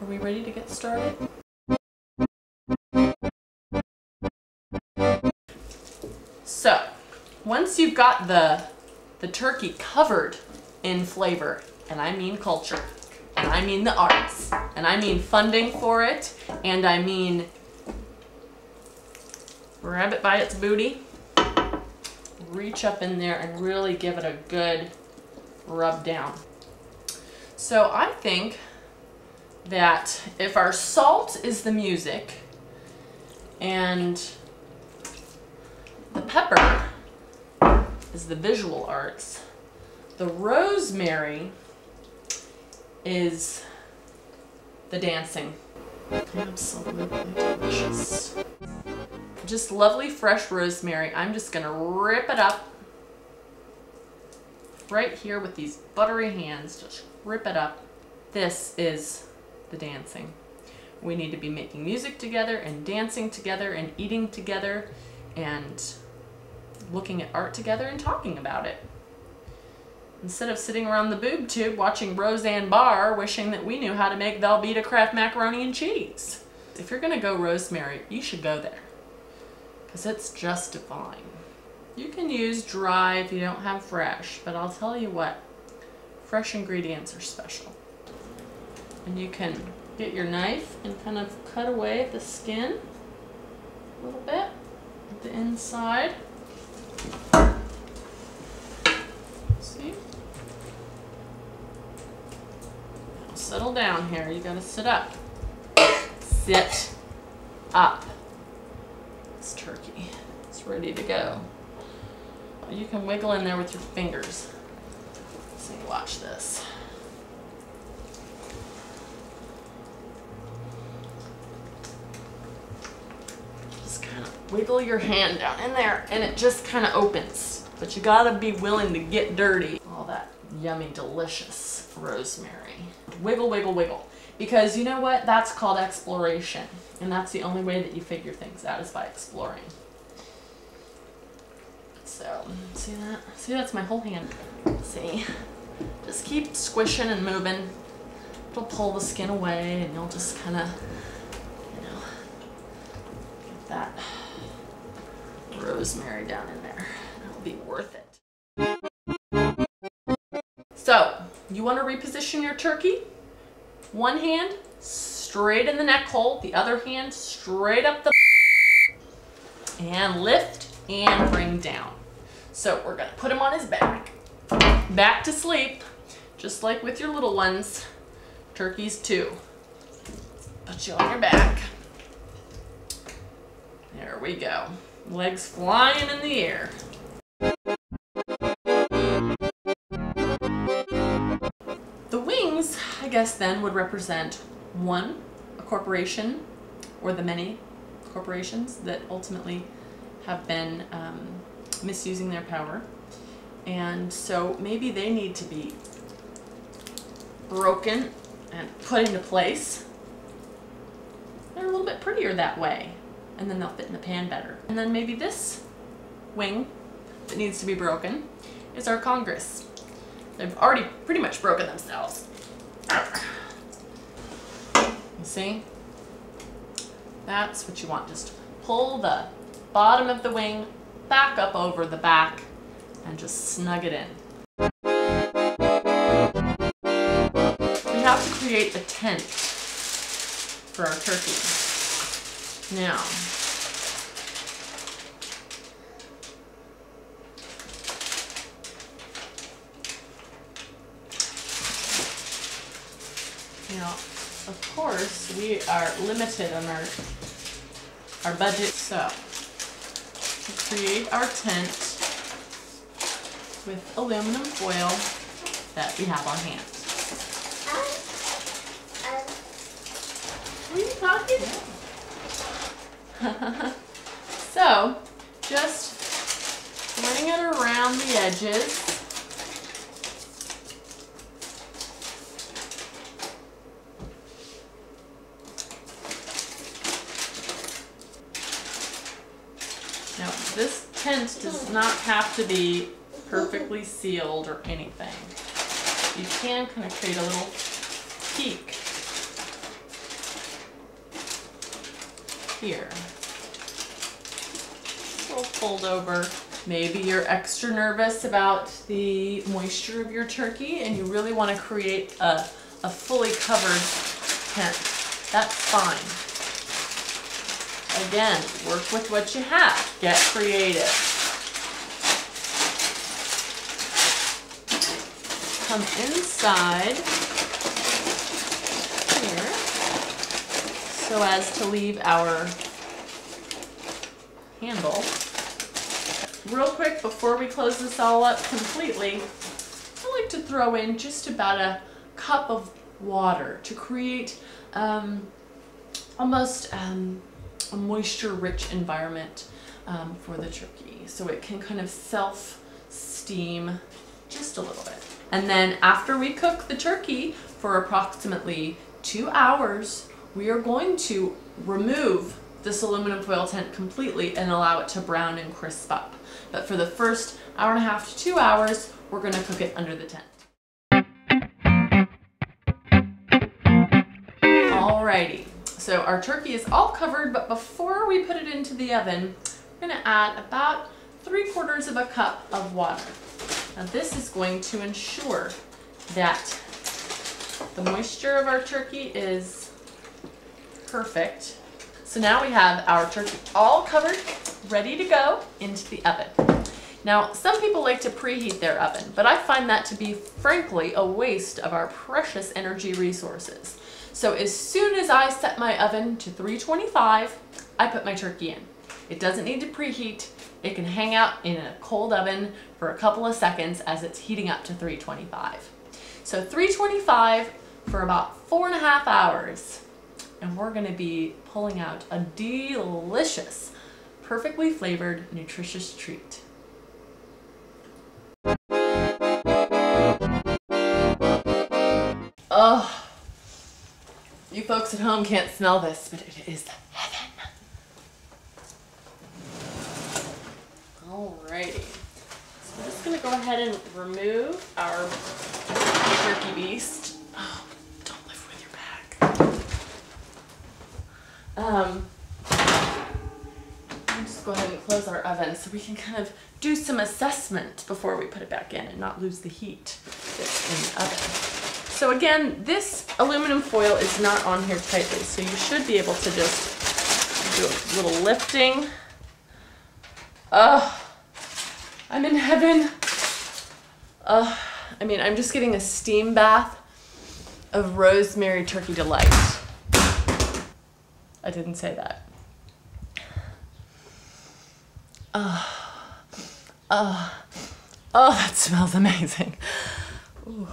Are we ready to get started? So, once you've got the turkey covered in flavor, and I mean culture, and I mean the arts, and I mean funding for it, and I mean grab it by its booty, reach up in there and really give it a good rub down. So I think that if our salt is the music and the pepper is the visual arts, the rosemary is the dancing. Absolutely delicious. Just lovely fresh rosemary. I'm just gonna rip it up right here with these buttery hands. Just rip it up. This is the dancing. We need to be making music together and dancing together and eating together and looking at art together and talking about it. Instead of sitting around the boob tube watching Roseanne Barr wishing that we knew how to make Velveeta Kraft macaroni and cheese. If you're gonna go rosemary, you should go there because it's just divine. You can use dry if you don't have fresh, but I'll tell you what, fresh ingredients are special. And you can get your knife and kind of cut away at the skin a little bit at the inside. See? Now settle down here. You gotta sit up. Sit up. This turkey is ready to go. You can wiggle in there with your fingers. So watch this. Just kind of wiggle your hand down in there and it just kind of opens. But you gotta be willing to get dirty. All that yummy, delicious rosemary. Wiggle, wiggle, wiggle. Because you know what? That's called exploration. And that's the only way that you figure things out is by exploring. So, see that? See, that's my whole hand. See? Just keep squishing and moving. It'll pull the skin away and you'll just kind of, you know, get that rosemary down in there. It'll be worth it. So, you want to reposition your turkey? One hand straight in the neck hole, the other hand straight up the and lift and bring down. So we're gonna put him on his back to sleep, just like with your little ones, turkeys too. Put you on your back. There we go. Legs flying in the air. The wings, I guess then, would represent one, a corporation, or the many corporations that ultimately have been misusing their power. And so maybe they need to be broken and put into place. They're a little bit prettier that way. And then they'll fit in the pan better. And then maybe this wing that needs to be broken is our Congress. They've already pretty much broken themselves. You see? That's what you want. Just pull the bottom of the wing back up over the back and just snug it in. We have to create a tent for our turkey. Now, of course, we are limited on our budget, so to create our tent with aluminum foil that we have on hand. What are you talking? So, just bring it around the edges. Now, this tent does not have to be perfectly sealed or anything. You can kind of create a little peek here. A little fold over. Maybe you're extra nervous about the moisture of your turkey and you really want to create a fully covered tent. That's fine. Again, work with what you have. Get creative. Come inside here so as to leave our handle. Real quick, before we close this all up completely, I like to throw in just about a cup of water to create almost a moisture-rich environment for the turkey, so it can kind of self-steam just a little bit. And then after we cook the turkey for approximately 2 hours, we are going to remove this aluminum foil tent completely and allow it to brown and crisp up. But for the first 1.5 to 2 hours, we're going to cook it under the tent. Alrighty, so our turkey is all covered, but before we put it into the oven, we're going to add about 3/4 cup of water. Now this is going to ensure that the moisture of our turkey is perfect. So now we have our turkey all covered, ready to go into the oven. Now, some people like to preheat their oven, but I find that to be, frankly, a waste of our precious energy resources. So as soon as I set my oven to 325, I put my turkey in. It doesn't need to preheat. It can hang out in a cold oven for a couple of seconds as it's heating up to 325. So 325 for about 4.5 hours. And we're going to be pulling out a delicious, perfectly flavored, nutritious treat. Oh, you folks at home can't smell this, but it is heaven. Alrighty, so we're just going to go ahead and remove our turkey beast. Oh, don't lift with your back. Just go ahead and close our oven so we can kind of do some assessment before we put it back in and not lose the heat that's in the oven. So again, this aluminum foil is not on here tightly, so you should be able to just do a little lifting. Oh, I'm in heaven. I mean, I'm just getting a steam bath of Rosemary turkey delight. I didn't say that. Oh, that smells amazing. Ooh.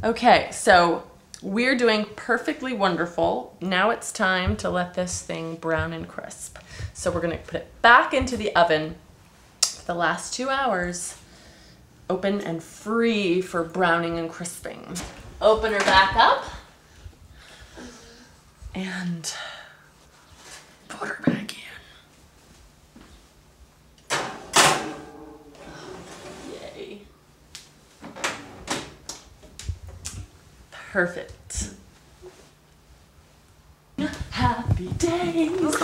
Okay, so we're doing perfectly wonderful. Now it's time to let this thing brown and crisp. So we're gonna put it back into the oven for the last 2 hours, open and free for browning and crisping. Open her back up and put her back in. Yay. Perfect. Happy days.